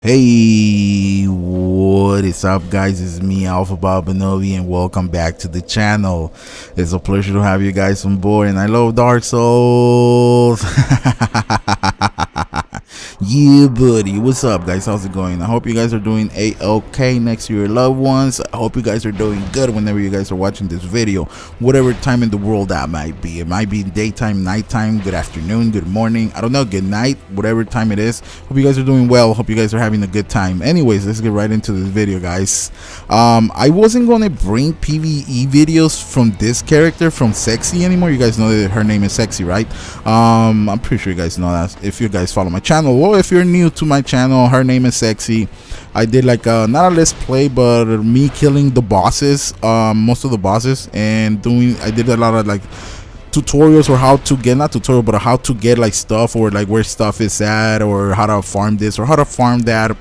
Hey, what is up, guys? It's me, Alpha Bob Benovi, and welcome back to the channel. It's a pleasure to have you guys on board, and I love Dark Souls. Yeah, buddy. What's up, guys? How's it going? I hope you guys are doing a-okay next to your loved ones. I hope you guys are doing good whenever you guys are watching this video, whatever time in the world that might be. It might be daytime, nighttime, good afternoon, good morning, I don't know, good night, whatever time it is. Hope you guys are doing well. Hope you guys are having a good time. Anyways, let's get right into this video, guys. I wasn't gonna bring PvE videos from this character, from Sexy, anymore. You guys know that her name is Sexy, right? I'm pretty sure you guys know that if you guys follow my channel. Well, if you're new to my channel, her name is Sexy. I did like not a let's play, but me killing the bosses, most of the bosses, and I did a lot of like tutorials, or how to get, not tutorial, but how to get like stuff, or like where stuff is at, or how to farm this or how to farm that.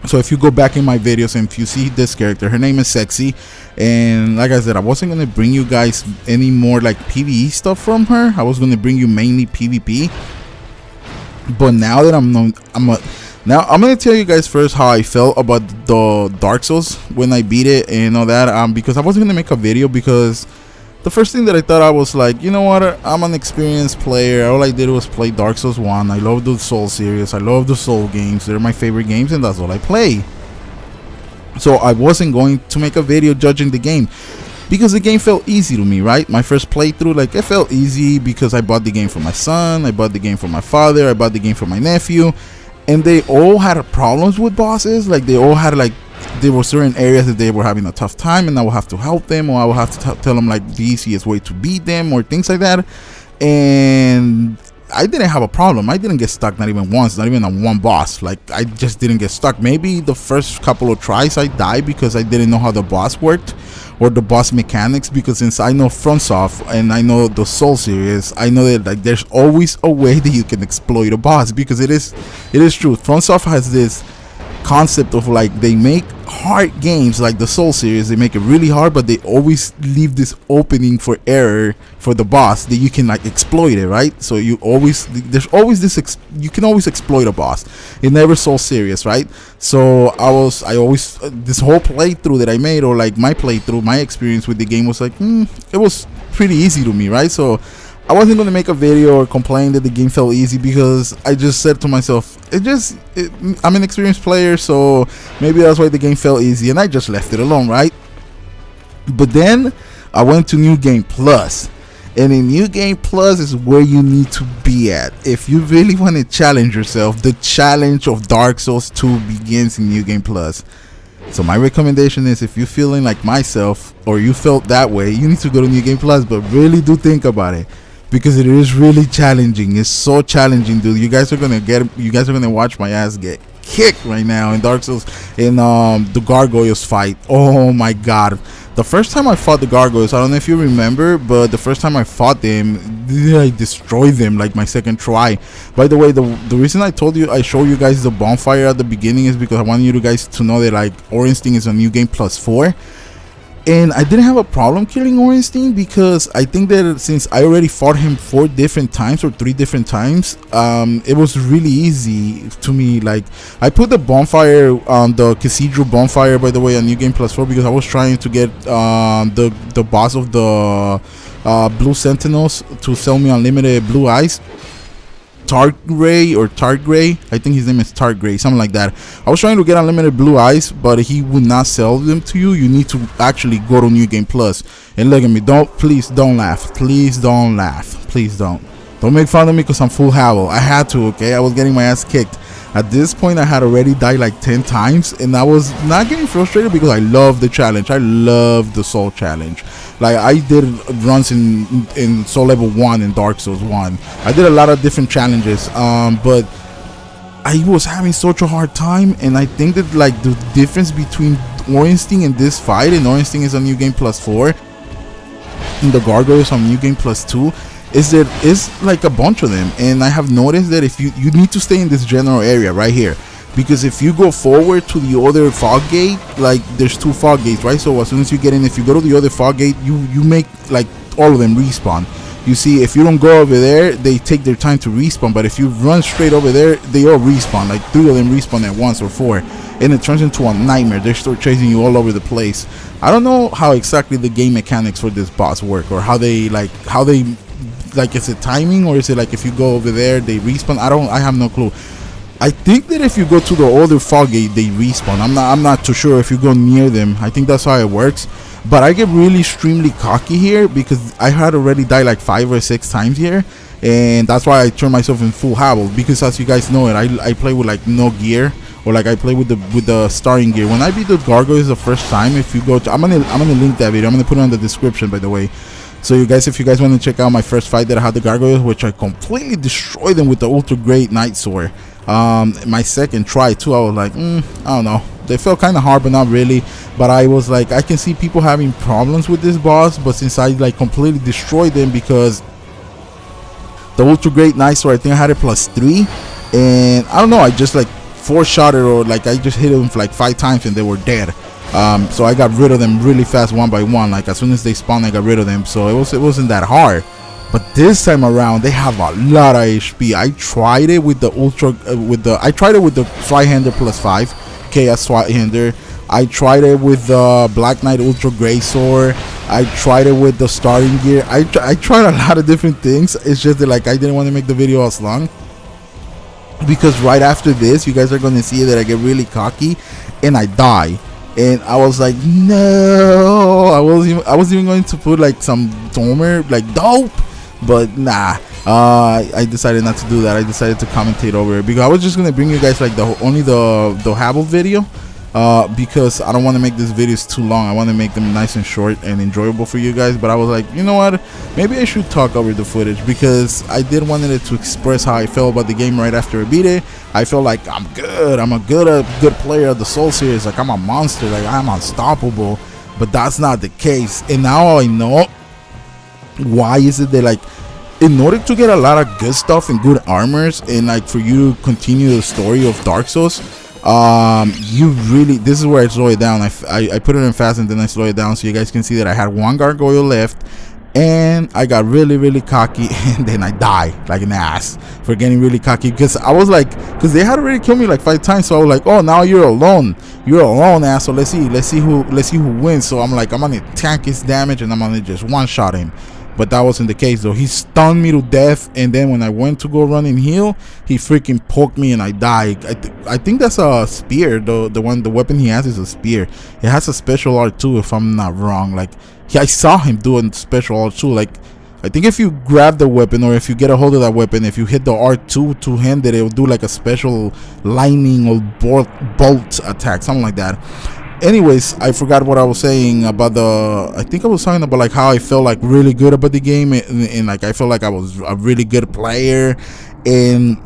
So if you go back in my videos and if you see this character, her name is Sexy, and like I said, I wasn't gonna bring you guys any more like PvE stuff from her. I was gonna bring you mainly PvP. But now that I'm gonna tell you guys first how I felt about the Dark Souls when I beat it and all that. Because I wasn't gonna make a video, because the first thing that I thought, I was like, you know what, I'm an experienced player. All I did was play Dark Souls 1. I love the Soul series. I love the Soul games. They're my favorite games, and that's all I play. So I wasn't going to make a video judging the game, because the game felt easy to me, right? My first playthrough, like, it felt easy because I bought the game for my son, I bought the game for my father, I bought the game for my nephew, and they all had problems with bosses. Like, they all had, like, there were certain areas that they were having a tough time, and I would have to help them, or I would have to tell them like the easiest way to beat them, or things like that. And I didn't have a problem. I didn't get stuck, not even once, not even on one boss. Like, I just didn't get stuck. Maybe the first couple of tries I died because I didn't know how the boss worked, or the boss mechanics, because since I know FromSoft and I know the Soul series, I know that like there's always a way that you can exploit a boss, because it is true. FromSoft has this concept of like, they make hard games like the Soul series, they make it really hard, but they always leave this opening for error for the boss that you can like exploit it, right? So you always, there's always this you can always exploit a boss. It never Soul series, right? So I always this whole playthrough that I made, or like my playthrough, my experience with the game was like, it was pretty easy to me, right? So I wasn't going to make a video or complain that the game felt easy, because I just said to myself, I'm an experienced player, so maybe that's why the game felt easy, and I just left it alone, right? But then I went to New Game Plus, and in New Game Plus is where you need to be at if you really want to challenge yourself. The challenge of Dark Souls 2 begins in New Game Plus. So my recommendation is, if you're feeling like myself, or you felt that way, you need to go to New Game Plus. But really do think about it, because it is really challenging. It's so challenging, dude. You guys are gonna watch my ass get kicked right now in Dark Souls, in the Gargoyles fight. Oh my god. The first time I fought the Gargoyles, I don't know if you remember, but the first time I fought them, I destroyed them like my second try. By the way, the reason I show you guys the bonfire at the beginning is because I want you guys to know that like Ornstein is a New Game Plus 4. And I didn't have a problem killing Ornstein, because I think that since I already fought him 4 different times or 3 different times, it was really easy to me. Like, I put the bonfire on the Cathedral bonfire, by the way, on New Game Plus 4, because I was trying to get the boss of the Blue Sentinels to sell me unlimited blue eyes. Targray, I think his name is Targray, something like that. I was trying to get unlimited blue eyes, but he would not sell them to you. You need to actually go to New Game Plus. And look at me, please don't laugh, please don't laugh, please don't make fun of me, because I'm full Havel. I had to, okay? I was getting my ass kicked. At this point, I had already died like 10 times, and I was not getting frustrated, because I love the challenge. I love the Soul challenge. Like, I did runs in Soul Level 1 and Dark Souls 1. I did a lot of different challenges, but I was having such a hard time. And I think that like the difference between Ornstein and this fight, and Ornstein is on New Game Plus 4, and the Gargoyles on New Game Plus 2, is that it's like a bunch of them. And I have noticed that if you need to stay in this general area right here, because if you go forward to the other fog gate, like there's 2 fog gates, right? So as soon as you get in, if you go to the other fog gate, you make like all of them respawn. you see if you don't go over there, they take their time to respawn. But if you run straight over there, they all respawn. Like 3 of them respawn at once, or 4, and it turns into a nightmare. They start chasing you all over the place. I don't know how exactly the game mechanics for this boss work, or how they is it timing, or is it like if you go over there they respawn? I have no clue. I think that if you go to the older fog gate, they respawn. I'm not too sure if you go near them. I think that's how it works. But I get really extremely cocky here because I had already died like 5 or 6 times here, and that's why I turn myself in full Havel. Because as you guys know it, I play with like no gear, or like I play with the starting gear. When I beat the gargoyles the first time, if you go to, I'm gonna link that video. I'm gonna put it on the description, by the way. So you guys, if you guys want to check out my first fight that I had the gargoyles, which I completely destroyed them with the ultra great night sword. My second try too, I was like, I don't know, they felt kind of hard, but not really. But I was like, I can see people having problems with this boss, but since I like completely destroyed them, because the ultra great night sword, I think I had it +3, and I don't know, I just like 4-shot it, or like I just hit them like 5 times and they were dead. So I got rid of them really fast, one by one. Like as soon as they spawned, I got rid of them. So it wasn't that hard. But this time around, they have a lot of HP. I tried it with the I tried it with the Tri-Hander +5 Chaos Tri-Hander. I tried it with the Black Knight Ultra Grey Sword. I tried it with the starting gear. I tried a lot of different things. It's just that like I didn't want to make the video as long, because right after this, you guys are going to see that I get really cocky and I die. And I was like, no, I was even going to put like some Domer, like dope, but nah. I decided not to do that. I decided to commentate over it, because I was just gonna bring you guys like only the Havel video, because I don't want to make these videos too long. I want to make them nice and short and enjoyable for you guys. But I was like, you know what, maybe I should talk over the footage, because I did wanted it to express how I felt about the game right after I beat it. I felt like I'm good. I'm a good player of the Soul series. Like I'm a monster. Like I'm unstoppable. But that's not the case. And now I know why is it that like, in order to get a lot of good stuff and good armors, and like for you to continue the story of Dark Souls, you really, this is where I slow it down. I put it in fast and then I slow it down so you guys can see that I had 1 gargoyle left, and I got really cocky, and then I die like an ass for getting really cocky, because I was like, because they had already killed me like 5 times. So I was like, oh, now you're alone, ass. So let's see who wins. So I'm like, I'm gonna tank his damage and I'm gonna just one-shot him. But that wasn't the case though. He stunned me to death, and then when I went to go run and heal, he freaking poked me and I died. I think that's a spear. The weapon he has is a spear. It has a special R2 if I'm not wrong. Like I saw him do a special R2. Like I think if you grab the weapon, or if you get a hold of that weapon, if you hit the R2 two-handed, it will do like a special lightning or bolt attack, something like that. Anyways, I forgot what I was saying about I think I was talking about like how I felt like really good about the game, and like I felt like I was a really good player, and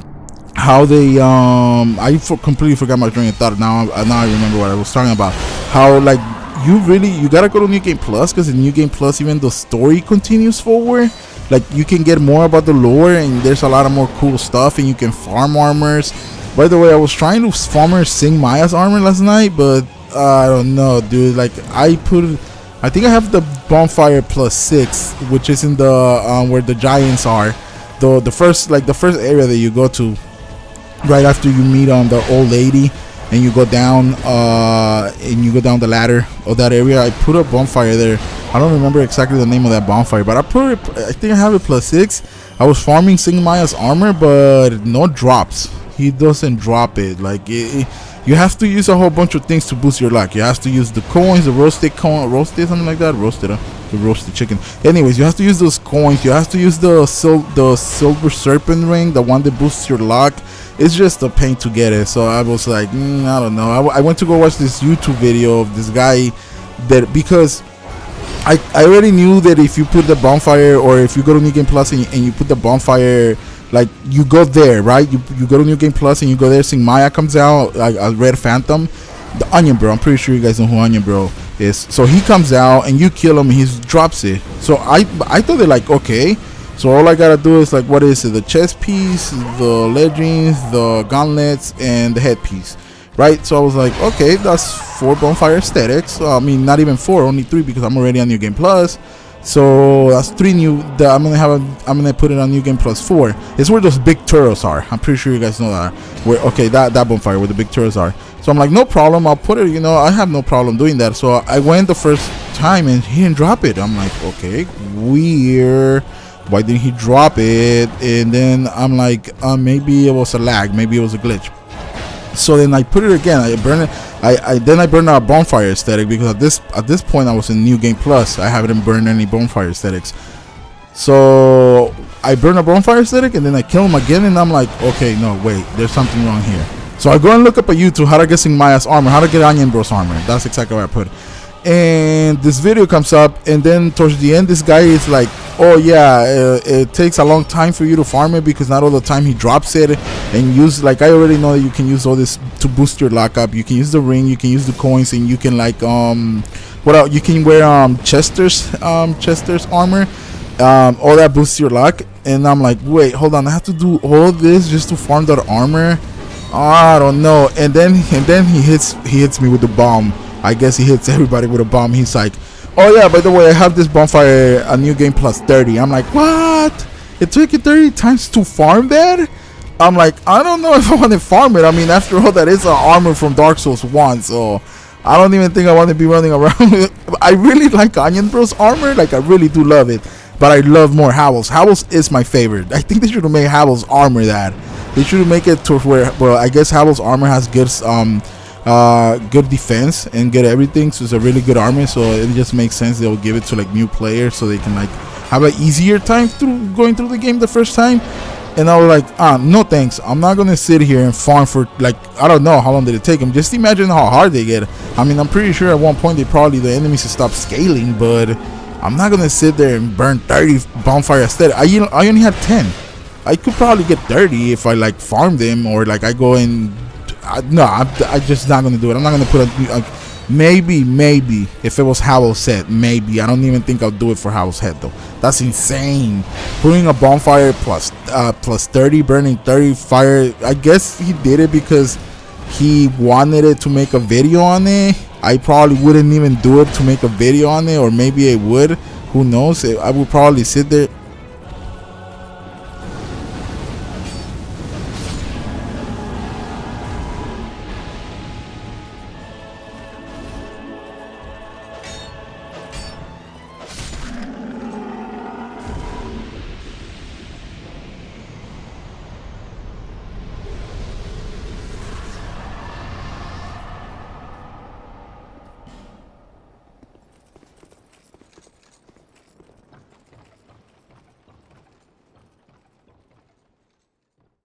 how they completely forgot my train of thought. Now I remember what I was talking about. How like you gotta go to New Game Plus, because in New Game Plus even the story continues forward. Like you can get more about the lore, and there's a lot of more cool stuff, and you can farm armors. By the way, I was trying to farm Sing Maya's armor last night, but I don't know, dude. Like I think I have the bonfire +6, which is in the where the giants are, the first area that you go to right after you meet on the old lady, and you go down the ladder of that area. I put a bonfire there. I don't remember exactly the name of that bonfire, but I think I have it +6. I was farming Sing Maya's armor, but no drops. He doesn't drop it. Like you have to use a whole bunch of things to boost your luck. You have to use the coins, the roasted something like that, the roasted chicken. Anyways, you have to use those coins. You have to use the silver serpent ring, the one that boosts your luck. It's just a pain to get it. So I was like, I don't know. I went to go watch this YouTube video of this guy that, because I already knew that if you put the bonfire, or if you go to New Game Plus and you put the bonfire, like you go there, right? You go to New Game Plus and you go there. Sing Maya comes out, like a red phantom, the Onion Bro. I'm pretty sure you guys know who Onion Bro is. So he comes out and you kill him and he drops it. So I thought they're like, okay, so all I gotta do is like, what is it? The chest piece, the leggings, the gauntlets, and the headpiece, right? So I was like, okay, that's 4 bonfire aesthetics. I mean, not even 4, only 3, because I'm already on New Game Plus. So that's 3 new that I'm gonna put it on New Game Plus 4. It's where those big turtles are. I'm pretty sure you guys know that. Where, okay, that bonfire where the big turtles are. So I'm like, no problem, I'll put it, I have no problem doing that. So I went the first time and he didn't drop it. I'm like, okay, weird. Why didn't he drop it? And then I'm like, maybe it was a lag, maybe it was a glitch. So then I put it again. I burn it. Then I burned out bonfire aesthetic, because at this point I was in New Game Plus. I haven't burned any bonfire aesthetics. So I burn a bonfire aesthetic and then I kill him again, and I'm like, okay, no, wait, there's something wrong here. So I go and look up at YouTube how to get Sin Maya's armor, how to get Onion Bros armor. That's exactly what I put. And this video comes up, and then towards the end this guy is like, oh yeah, it takes a long time for you to farm it, because not all the time he drops it. And use, like, I already know that you can use all this to boost your lockup. You can use the ring, you can use the coins, and you can, like, what else, you can wear Chester's armor. All that boosts your luck. And I'm like, wait, hold on, I have to do all this just to farm that armor? I don't know. And then he hits me with the bomb. I guess he hits everybody with a bomb. He's like, oh yeah, by the way, I have this bonfire, a New Game Plus 30. I'm like, what? It took you 30 times to farm that? I'm like, I don't know if I want to farm it. I mean, after all, that is an armor from Dark Souls 1, so I don't even think I want to be running around with it. I really like Onion Bros armor, like, I really do love it, but I love more Havel's. Havel's is my favorite. I think they should have made Havel's armor that. They should make it to where, well, I guess Havel's armor has good good defense and good everything, so it's a really good armor. So it just makes sense they'll give it to like new players, so they can like have an easier time through going through the game the first time. And I was like, no thanks, I'm not gonna sit here and farm for, like, I don't know how long did it take them. Just imagine how hard they get. I mean, I'm pretty sure at one point the enemies will stop scaling, but I'm not gonna sit there and burn 30 bonfire aesthetic. I only had 10. I could probably get 30 if I like farm them, or like I go and no, I'm just not gonna do it. I'm not gonna put a maybe if it was Havel's set, maybe. I don't even think I'll do it for Havel's head though. That's insane. Putting a bonfire plus 30, burning 30 fire. I guess he did it because he wanted it to make a video on it. I probably wouldn't even do it to make a video on it, or maybe I would. Who knows? I would probably sit there.